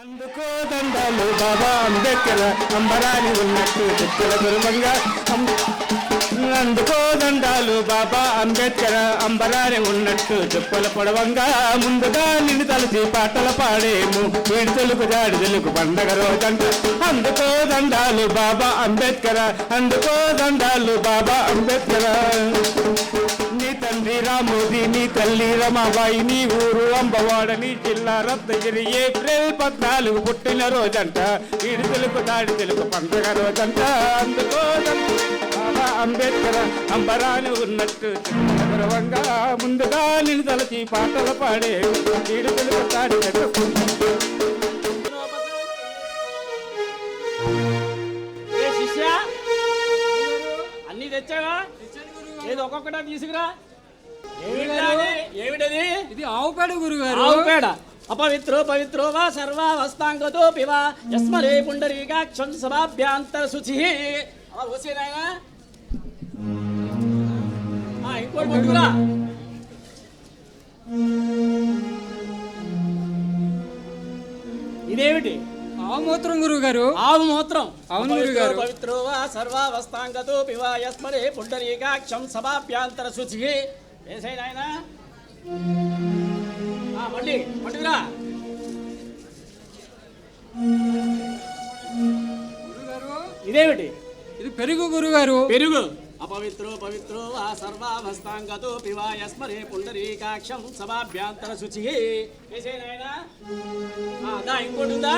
అందుకో దండాలు బాబా అంబేద్కర్ అంబరాని ఉన్నట్టు చెప్పుల గురువంగా అందుకో దండాలు బాబా అంబేద్కర్ అంబరాని ఉన్నట్టు చెప్పుల పొడవంగా ముందుగా నిన్ను తలచి పాటలు పాడేము వీడి తెలుగు జాడి తెలుగు పండగ రోజంట అందుకో దండాలు బాబా అంబేద్కర్ అందుకో దండాలు బాబా అంబేద్కర్ నీ తండ్రి రామోజీ నీ తల్లి రమాబాయి నీ ఊరు అంబవాడ నీ జిల్లా రత్నగిరి ఏప్రిల్ 14 పుట్టిన రోజంట వీడి తెలుగు దాడి తెలుగు పండగ రోజంట అందుకో బాబా అంబేద్కర్ అంబరాని ఉన్నట్టు గౌరవంగా ముందుగా నిన్ను తలచి పాటలు పాడే వీడి తెలుగు దాడి తెలుగు అన్ని తెచ్చావా? ఏదో ఒక్కొక్కటా తీసుకురా. ఏమిటది? ఇది ఆవు పేడ గురుగారు. ఆవు పేడ. అపవిత్రో పవిత్రో వా సర్వావస్థాంగతో పివా యస్మరే పుండరీకాక్షం సభాభ్యాంతర శుచి. వచ్చేనాయనా ఇంకోటి పట్టుకురా. ఇదేమిటి? ఆవు మూత్రం గురుగారు. ఆవు మూత్రం. అవును గురుగారు. పవిత్రో వా సర్వావస్థాంగతో పివా యస్మరే పుండరీకాక్షం సభాభ్యాంతర శుచి. వేసాయి నాయనా మళ్ళీ పట్టుకురా. ఇదేమిటి? ఇది పెరుగు గురుగారు. పెరుగు. అపవిత్రో పవిత్రో వా సర్వావస్థాంగతో పివా యస్మరే పుండరీకాక్షం సభాభ్యాంతర శుచి. వేసాయి నాయనా ఇంకోటి ఉందా?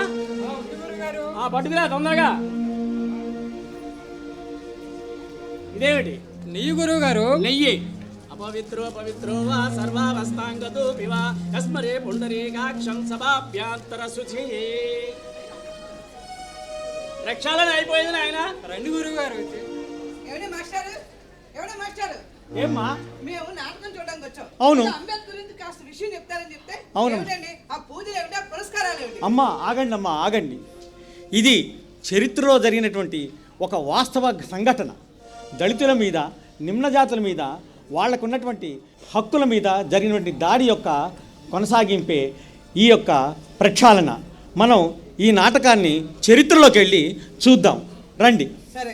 పట్టుకురా తొందరగా. ఇదేమిటి? నెయ్యి గురుగారు. నెయ్యి. అపవిత్రో పవిత్రో వా సర్వావస్థాంగతో పివా యస్మరే పుండరీకాక్షం సభాభ్యాంతర శుచి. రక్షాలను అయిపోయింది నాయన. రండి గురుగారు. ఏమ్మా? మేము నాటకం చూడడానికి వచ్చాం. అవును. అంబేద్కర్ గురించి కాస్త విషయం చెప్తారని చెప్తే అవును. ఆ పూజలు ఏమిటి, ఆ పురస్కారాలు ఏమిటి? అమ్మా ఆగండి. ఇది చరిత్రలో జరిగినటువంటి ఒక వాస్తవ సంఘటన. దళితుల మీద నిమ్న జాతుల మీద వాళ్లకున్నటువంటి హక్కుల మీద జరిగినటువంటి దాడి యొక్క కొనసాగింపే ఈ యొక్క ప్రక్షాళన. మనం ఈ నాటకాన్ని చరిత్రలోకి వెళ్ళి చూద్దాం రండి. సరే.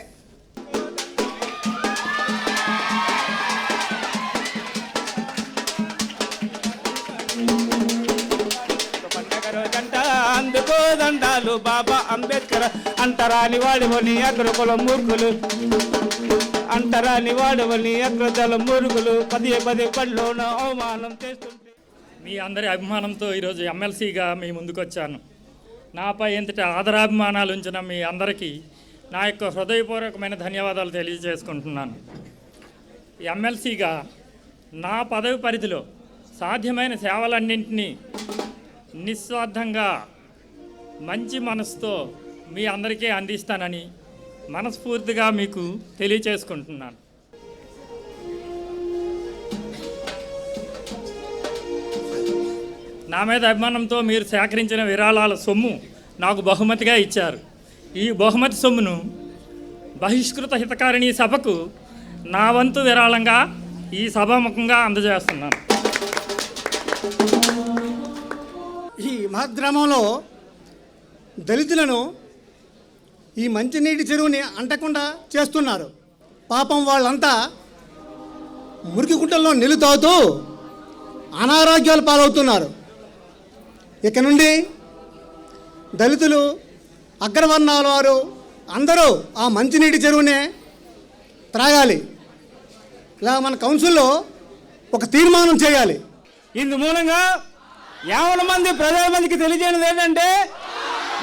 అందుకో దండాలు బాబా అంబేద్కర్ అంటరాని వాడివని అగ్రకుల మూర్ఖులు అంటరాని వాడివని అగ్రదల మూర్ఖులు పదే పళ్ళలోన అవమానం చేస్తుంటే మీ అందరి అభిమానంతో ఈరోజు ఎమ్మెల్సీగా మీ ముందుకు వచ్చాను. నాపై ఎంతటి ఆదరాభిమానాలు ఉంచిన మీ అందరికీ నా యొక్క హృదయపూర్వకమైన ధన్యవాదాలు తెలియజేసుకుంటున్నాను. ఎమ్మెల్సీగా నా పదవి పరిధిలో సాధ్యమైన సేవలన్నింటినీ నిస్వార్థంగా మంచి మనసుతో మీ అందరికీ అందిస్తానని మనస్ఫూర్తిగా మీకు తెలియచేసుకుంటున్నాను. నా మీద అభిమానంతో మీరు సేకరించిన విరాళాల సొమ్ము నాకు బహుమతిగా ఇచ్చారు. ఈ బహుమతి సొమ్మును బహిష్కృత హితకారిణి సభకు నా వంతు విరాళంగా ఈ సభాముఖంగా అందజేస్తున్నాను. ఈ మహద్గ్రామంలో దళితులను ఈ మంచినీటి చెరువుని అంటకుండా చేస్తున్నారు. పాపం వాళ్ళంతా మురికి గుంటల్లో నీళ్లు తాగుతూ అనారోగ్యాలు పాలవుతున్నారు. ఇక నుండి దళితులు అగ్రవర్ణాల వారు అందరూ ఆ మంచినీటి చెరువునే త్రాగాలి. ఇలా మన కౌన్సిల్లో ఒక తీర్మానం చేయాలి. ఇందు మూలంగా 50 మంది ప్రజామందికి తెలియజేయడం ఏంటంటే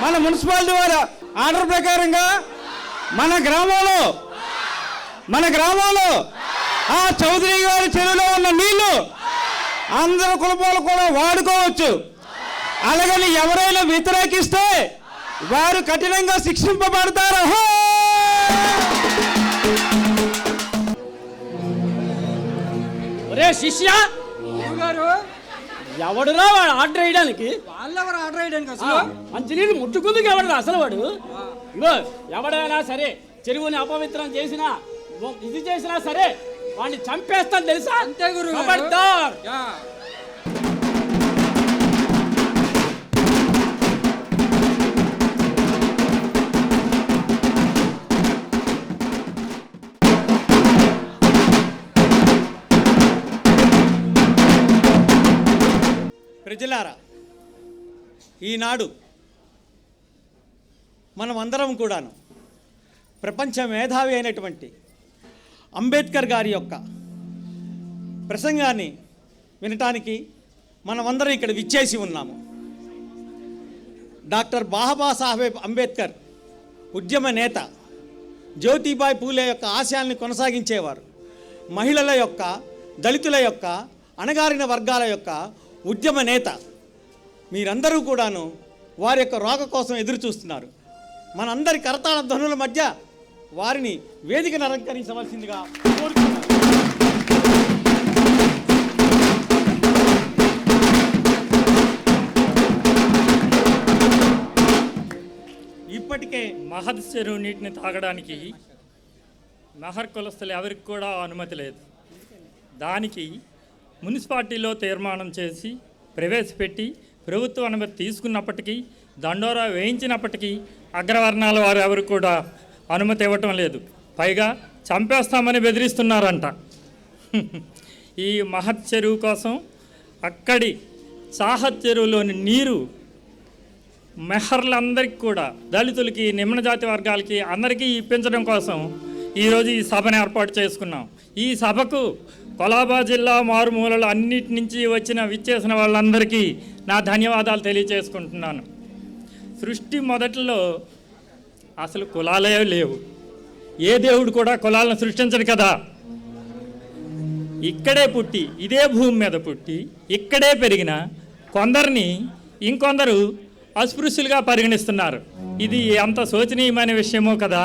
మన మున్సిపాలిటీ వారి ఆర్డర్ ప్రకారంగా మన గ్రామంలో ఆ చౌదరి గారి చెరువులో ఉన్న నీళ్లు అందరు కులపాలు కూడా వాడుకోవచ్చు. అలాగని ఎవరైనా వ్యతిరేకిస్తే వారు కఠినంగా శిక్షింపబడతారు. ఒరే శిష్య, ఎవడురా వాడు ఆర్డర్ వేయడానికి? వాళ్ళెవరు ఆర్డర్ వేయడానికి? అసలు మంచినీళ్ళు ముట్టుకుందుకు ఎవడరా అసలు వాడు? ఇగో ఎవడైనా సరే చెరువుని అపవిత్రం చేసినా ఇది చేసినా సరే వాడిని చంపేస్తాను తెలుసా? అంతే గురువు. ప్రజలారా, ఈనాడు మనమందరం కూడాను ప్రపంచ మేధావి అయినటువంటి అంబేద్కర్ గారి యొక్క ప్రసంగాన్ని వినటానికి మనమందరం ఇక్కడ విచ్చేసి ఉన్నాము. డాక్టర్ బాబాసాహెబ్ అంబేద్కర్ ఉద్యమ నేత, జ్యోతిబాయి పూలే యొక్క ఆశయాల్ని కొనసాగించేవారు. మహిళల యొక్క, దళితుల యొక్క, అణగారిన వర్గాల యొక్క ఉద్యమ నేత. మీరందరూ కూడాను వారి యొక్క రాక కోసం ఎదురు చూస్తున్నారు. మనందరి కరతాళ ధ్వనుల మధ్య వారిని వేదికను అలంకరించవలసిందిగా కోరుతున్నాను. ఇప్పటికే మహద్ చెరువు నీటిని తాగడానికి నహర్ కులస్తులు ఎవరికి కూడా అనుమతి లేదు. దానికి మున్సిపాలిటీలో తీర్మానం చేసి ప్రవేశపెట్టి ప్రభుత్వ అనుమతి తీసుకున్నప్పటికీ, దండోరా వేయించినప్పటికీ అగ్రవర్ణాల వారు ఎవరు కూడా అనుమతి ఇవ్వటం లేదు. పైగా చంపేస్తామని బెదిరిస్తున్నారంట. ఈ మహద్ చెరువు కోసం అక్కడి చాహత్ చెరువులోని నీరు మెహర్లందరికీ కూడా, దళితులకి, నిమ్న జాతి వర్గాలకి అందరికీ ఇప్పించడం కోసం ఈరోజు ఈ సభను ఏర్పాటు చేసుకున్నాం. ఈ సభకు కొలాబా జిల్లా మారుమూలలు అన్నిటి నుంచి విచ్చేసిన వాళ్ళందరికీ నా ధన్యవాదాలు తెలియజేసుకుంటున్నాను. సృష్టి మొదట్లో అసలు కులాలే లేవు. ఏ దేవుడు కూడా కులాలను సృష్టించడు కదా. ఇక్కడే పుట్టి, ఇదే భూమి మీద పుట్టి, ఇక్కడే పెరిగిన కొందరిని ఇంకొందరు అస్పృశ్యులుగా పరిగణిస్తున్నారు. ఇది అంత శోచనీయమైన విషయమో కదా.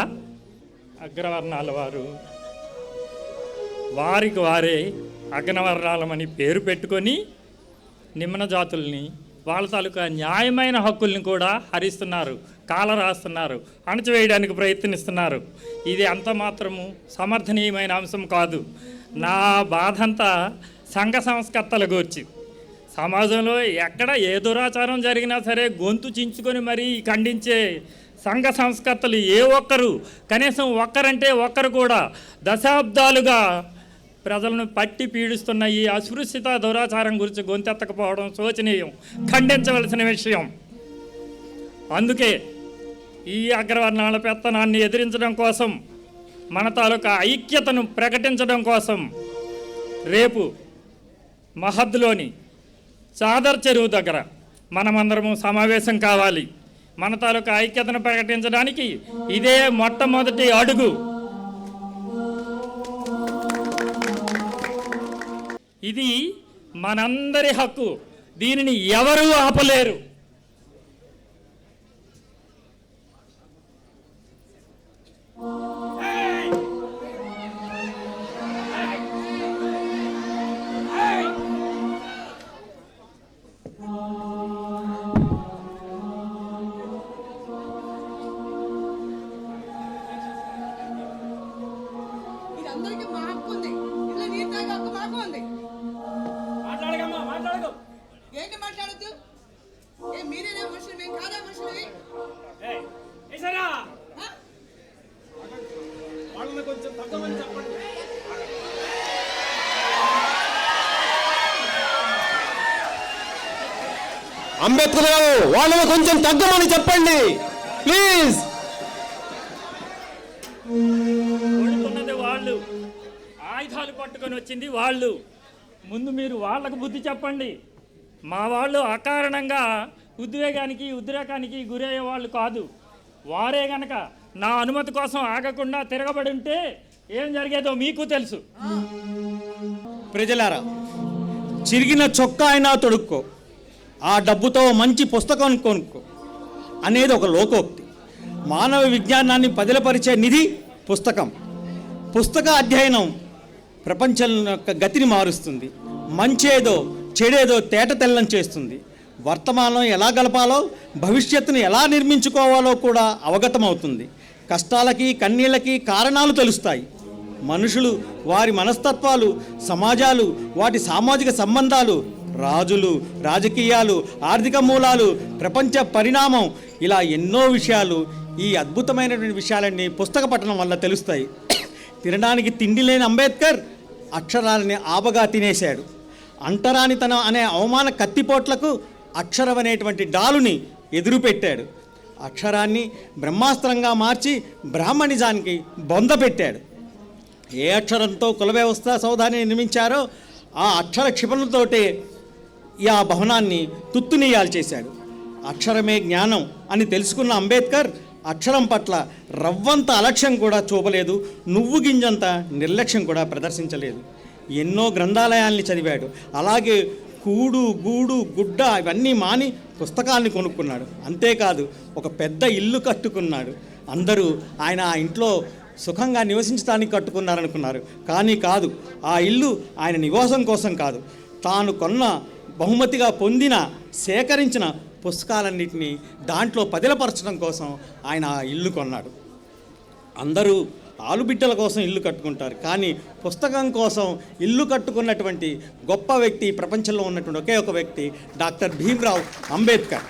అగ్రవర్ణాల వారు వారికి వారే అగ్రవర్ణాలమని పేరు పెట్టుకొని నిమ్న జాతుల్ని, వాళ్ళ తాలూకా న్యాయమైన హక్కుల్ని కూడా హరిస్తున్నారు, కాలరాస్తున్నారు, అణచివేయడానికి ప్రయత్నిస్తున్నారు. ఇది అంత మాత్రము సమర్థనీయమైన అంశం కాదు. నా బాధంతా సంఘ సంస్కర్తల గూర్చి. సమాజంలో ఎక్కడ ఏ దురాచారం జరిగినా సరే గొంతు చించుకొని మరీ ఖండించే సంఘ సంస్కర్తలు ఏ ఒక్కరు, కనీసం ఒక్కరంటే ఒక్కరు కూడా దశాబ్దాలుగా ప్రజలను పట్టి పీడిస్తున్న ఈ అస్పృశ్యత దురాచారం గురించి గొంతెత్తకపోవడం శోచనీయం, ఖండించవలసిన విషయం. అందుకే ఈ అగ్రవర్ణాల పెత్తనాన్ని ఎదిరించడం కోసం, మన తాలూకా ఐక్యతను ప్రకటించడం కోసం రేపు మహద్లోని చాదర్ చెరువు దగ్గర మనమందరము సమావేశం కావాలి. మన తాలూకా ఐక్యతను ప్రకటించడానికి ఇదే మొట్టమొదటి అడుగు. ఇది మనందరి హక్కు. దీనిని ఎవరూ ఆపలేరు. ఇదందరికీ మా హక్కు ఉంది. ఇలా నీరు తాగే హక్కు మాకు ఉంది. మాట్లాడగమ్మా, మాట్లాడకు. ఏంటి మాట్లాడద్దు? మీరేనే మనుషులు, మేము కాదా మనుషులు? సరా ఆ? వాళ్ళని కొంచెం తగ్గమని చెప్పండి. అంబేద్కర్ గారు, వాళ్ళని కొంచెం తగ్గమని చెప్పండి ప్లీజ్. కొడుతున్నది వాళ్ళు, ఆయుధాలు పట్టుకొని వచ్చింది వాళ్ళు. ముందు మీరు వాళ్ళకు బుద్ధి చెప్పండి. మా వాళ్ళు అకారణంగా ఉద్వేగానికి, ఉద్రేకానికి గురయ్యే వాళ్ళు కాదు. వారే గనక నా అనుమతి కోసం ఆగకుండా తిరగబడి ఉంటే ఏం జరిగేదో మీకు తెలుసు. ప్రజలారా, చిరిగిన చొక్కా అయినా తొడుక్కో, ఆ డబ్బుతో మంచి పుస్తకం కొనుక్కో అనేది ఒక లోకోక్తి. మానవ విజ్ఞానాన్ని పదిలపరిచే నిధి పుస్తకం. పుస్తక అధ్యయనం ప్రపంచం యొక్క గతిని మారుస్తుంది. మంచేదో చెడేదో తేట తెల్లం చేస్తుంది. వర్తమానం ఎలా గలపాలో, భవిష్యత్తును ఎలా నిర్మించుకోవాలో కూడా అవగతమవుతుంది. కష్టాలకి, కన్నీళ్ళకి కారణాలు తెలుస్తాయి. మనుషులు, వారి మనస్తత్వాలు, సమాజాలు, వాటి సామాజిక సంబంధాలు, రాజులు, రాజకీయాలు, ఆర్థిక మూలాలు, ప్రపంచ పరిణామం, ఇలా ఎన్నో విషయాలు, ఈ అద్భుతమైనటువంటి విషయాలన్నీ పుస్తక పఠనం వల్ల తెలుస్తాయి. తినడానికి తిండి లేని అంబేద్కర్ అక్షరాలని ఆబగా తినేశాడు. అంటరానితనం అనే అవమాన కత్తిపోట్లకు అక్షరం అనేటువంటి డాలుని ఎదురుపెట్టాడు. అక్షరాన్ని బ్రహ్మాస్త్రంగా మార్చి బ్రాహ్మణిజానికి బొంద పెట్టాడు. ఏ అక్షరంతో కుల వ్యవస్థ సౌధాన్ని నిర్మించారో ఆ అక్షర క్షిపణులతోటే ఆ భవనాన్ని తుత్తునీయాలు చేశాడు. అక్షరమే జ్ఞానం అని తెలుసుకున్న అంబేద్కర్ అక్షరం పట్ల రవ్వంత అలక్ష్యం కూడా చూపలేదు, నువ్వు గింజంత నిర్లక్ష్యం కూడా ప్రదర్శించలేదు. ఎన్నో గ్రంథాలయాల్ని చదివాడు. అలాగే కూడు గూడు గుడ్డ ఇవన్నీ మాని పుస్తకాల్ని కొనుక్కున్నాడు. అంతేకాదు ఒక పెద్ద ఇల్లు కట్టుకున్నాడు. అందరూ ఆయన ఆ ఇంట్లో సుఖంగా నివసించడానికి కట్టుకున్నారనుకున్నారు, కానీ కాదు. ఆ ఇల్లు ఆయన నివాసం కోసం కాదు, తాను కొన్న బహుమతిగా పొందిన సేకరించిన పుస్తకాలన్నింటినీ దాంట్లో పదిలపరచడం కోసం ఆయన ఆ ఇల్లు కొన్నాడు. అందరూ ఆలుబిడ్డల కోసం ఇల్లు కట్టుకుంటారు, కానీ పుస్తకం కోసం ఇల్లు కట్టుకున్నటువంటి గొప్ప వ్యక్తి ప్రపంచంలో ఉన్నటువంటి ఒకే ఒక వ్యక్తి డాక్టర్ భీమ్రావ్ అంబేద్కర్.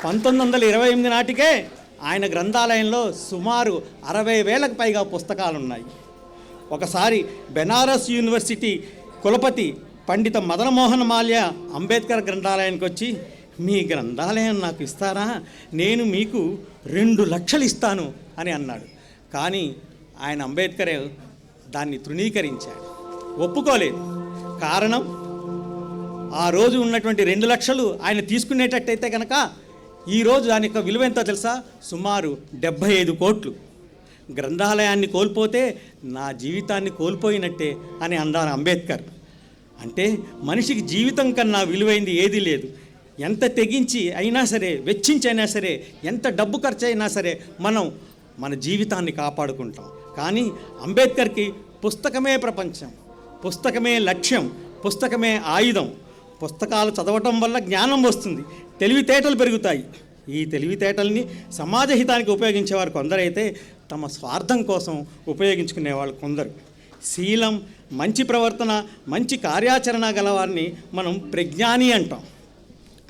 1928 నాటికే ఆయన గ్రంథాలయంలో సుమారు 60,000కు పైగా పుస్తకాలు ఉన్నాయి. ఒకసారి బెనారస్ యూనివర్సిటీ కులపతి పండిత మదనమోహన్ మాల్య అంబేద్కర్ గ్రంథాలయానికి వచ్చి, మీ గ్రంథాలయం నాకు ఇస్తారా, నేను మీకు 2 లక్షలు ఇస్తాను అని అన్నాడు. కానీ ఆయన అంబేద్కర్ దాన్ని తృణీకరించాడు, ఒప్పుకోలేదు. కారణం, ఆ రోజు ఉన్నటువంటి 2 లక్షలు ఆయన తీసుకునేటట్టయితే కనుక ఈరోజు దాని యొక్క విలువ ఎంతో తెలుసా? సుమారు 75 కోట్లు. గ్రంథాలయాన్ని కోల్పోతే నా జీవితాన్ని కోల్పోయినట్టే అని అన్నారు అంబేద్కర్. అంటే మనిషికి జీవితం కన్నా విలువైంది ఏదీ లేదు. ఎంత తెగించి అయినా సరే, వెచ్చించైనా సరే, ఎంత డబ్బు ఖర్చు అయినా సరే మనం మన జీవితాన్ని కాపాడుకుంటాం. కానీ అంబేద్కర్కి పుస్తకమే ప్రపంచం, పుస్తకమే లక్ష్యం, పుస్తకమే ఆయుధం. పుస్తకాలు చదవటం వల్ల జ్ఞానం వస్తుంది, తెలివితేటలు పెరుగుతాయి. ఈ తెలివితేటల్ని సమాజహితానికి ఉపయోగించేవారు కొందరైతే తమ స్వార్థం కోసం ఉపయోగించుకునేవాళ్ళు కొందరు. శీలం, మంచి ప్రవర్తన, మంచి కార్యాచరణ గలవారిని మనం ప్రజ్ఞాని అంటాం.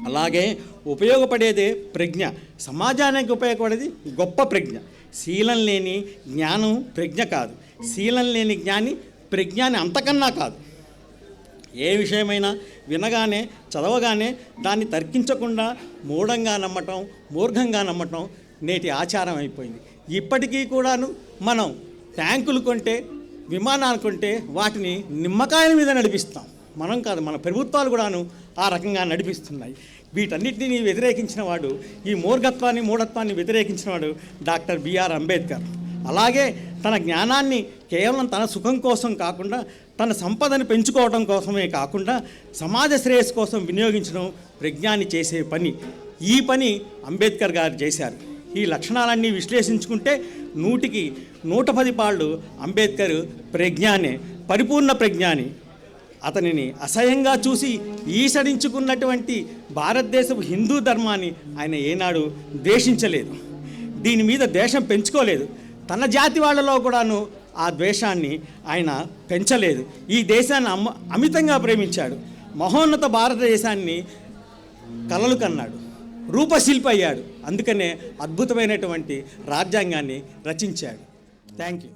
అలాగే ఉపయోగపడేదే ప్రజ్ఞ, సమాజానికి ఉపయోగపడేది గొప్ప ప్రజ్ఞ. శీలం లేని జ్ఞానం ప్రజ్ఞ కాదు, శీలం లేని జ్ఞాని ప్రజ్ఞాని అంతకన్నా కాదు. ఏ విషయమైనా వినగానే చదవగానే దాన్ని తర్కించకుండా మూఢంగా నమ్మటం, మూర్ఘంగా నమ్మటం నేటి ఆచారం అయిపోయింది. ఇప్పటికీ కూడాను మనం ట్యాంకులు కొంటే, విమానాలు కొంటే వాటిని నిమ్మకాయల మీద నడిపిస్తాం. మనం కాదు, మన ప్రభుత్వాలు కూడాను ఆ రకంగా నడిపిస్తున్నాయి. వీటన్నిటిని వ్యతిరేకించిన వాడు, ఈ మూర్ఘత్వాన్ని మూఢత్వాన్ని వ్యతిరేకించిన వాడు డాక్టర్ బిఆర్ అంబేద్కర్. అలాగే తన జ్ఞానాన్ని కేవలం తన సుఖం కోసం కాకుండా, తన సంపదను పెంచుకోవడం కోసమే కాకుండా సమాజ శ్రేయస్సు కోసం వినియోగించడం ప్రజ్ఞాని చేసే పని. ఈ పని అంబేద్కర్ గారు చేశారు. ఈ లక్షణాలన్నీ విశ్లేషించుకుంటే 100కి 110 పాళ్ళు అంబేద్కర్ ప్రజ్ఞానే, పరిపూర్ణ ప్రజ్ఞాని. అతనిని అసహ్యంగా చూసి ఈసడించుకున్నటువంటి భారతదేశపు హిందూ ధర్మాన్ని ఆయన ఏనాడు ద్వేషించలేదు, దీని మీద ద్వేషం పెంచుకోలేదు. తన జాతి వాళ్ళలో కూడాను ఆ ద్వేషాన్ని ఆయన పెంచలేదు. ఈ దేశాన్ని అమితంగా ప్రేమించాడు. మహోన్నత భారతదేశాన్ని కలలు కన్నాడు, రూపశిల్పి అయ్యాడు. అందుకనే అద్భుతమైనటువంటి రాజ్యాంగాన్ని రచించాడు. Thank you.